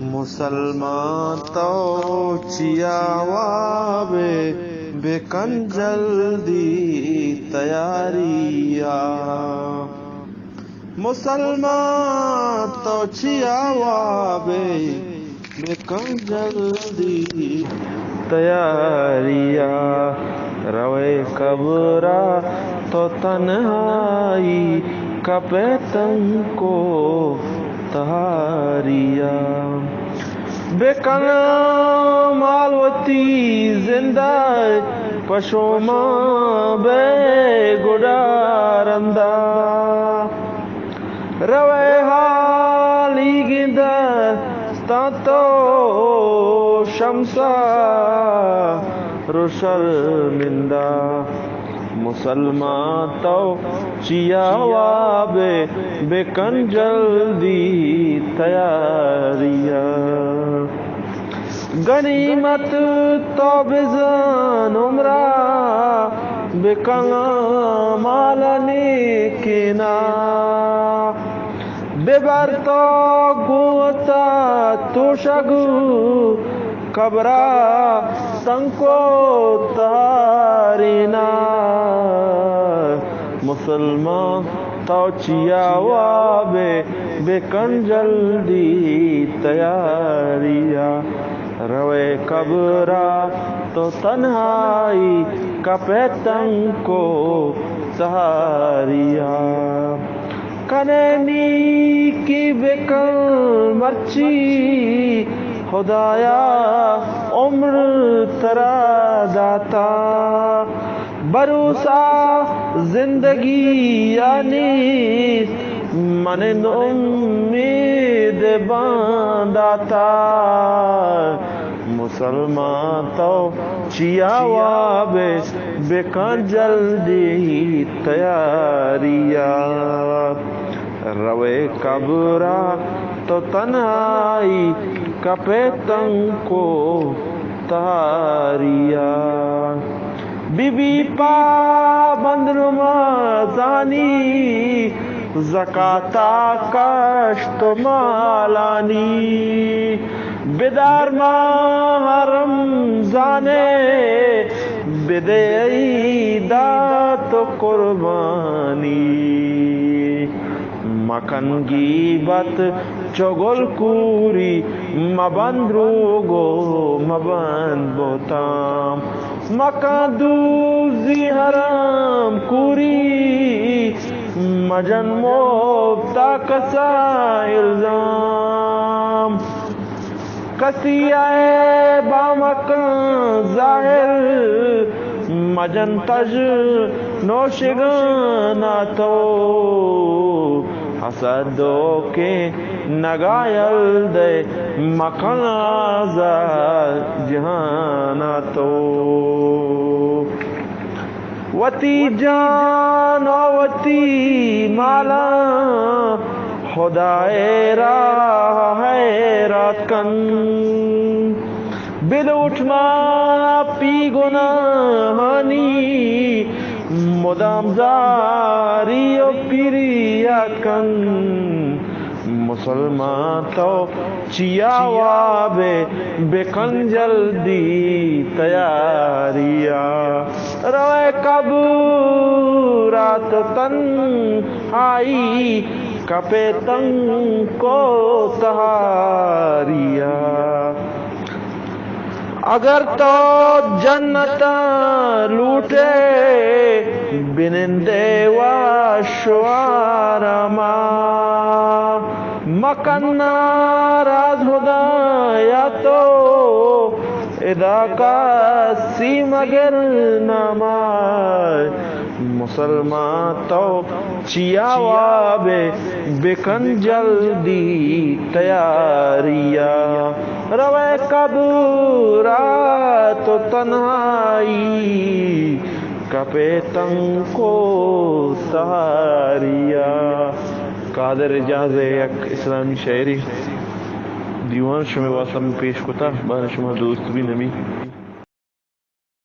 مسلمان تو چیاوابے بکن جلدی تیاریا مسلمان تو چیاوابے بکن جلدی تیاریا روے قبرا تو تنہائی کپے تن کو تہاریا بکن مالوتی زندہ پشوما بے گڈارندہ روے حالی گندہ ستانتو شمسا رشرمندہ مسلمان تو چیاوابے بکن جلدی تیاریا غنیمت تو بزن عمرہ بکن مالنی کنا ببر تو گوتا تو شگو قبرہ تنکو تارینا مسلمان تو چیاوابے بکن جلدی تیاریا روے قبرہ تو تنہائی کپے تنکو تہاریا کنینی کی بکن مرچی خدایا عمر ترا داتا بروسا زندگی یعنی من امید بانداتا مسلمان تو چیاوابے بکن جلدی تیاریا روے قبرہ تو تنہائی کپے تن کو تہاریا بی بی پابند رمضانی زکاتا کشت مالانی بیدار ماہ رمضانے بدے عیدات قربانی مکن گیبت چگل کوری مبند روگو مبند بوتام مکن دوزی حرام کوری مجن موبتا کسا الزام کسی آئے بامکن ظاہر مجن تج نوشگانا تو حسدو کے نگایل دے مکن آزاد جہانا تو وتی جان و وتی مالا خدائے راہ حیرات کن بل اٹھنا پی گناہانی مدام زاری و پیریات کن مسلمان تو چیاوابے بکن جلدی تیاریا روے قبرات تنہائی کپے تن کو تہاریا اگر تو جنت لوٹے بنندے و شوارما مکن ناراض خدایا تو ادا کا سی مگر نامہ مسلمان تو چیاوابے بکن جلدی تیاریا روے قبرہ تو تنہائی کپے تن کو تہاریا قادر اجاز یک اسلامی شاعری دیوان شمی واسم پیش کتا بان شما دوست بھی نمی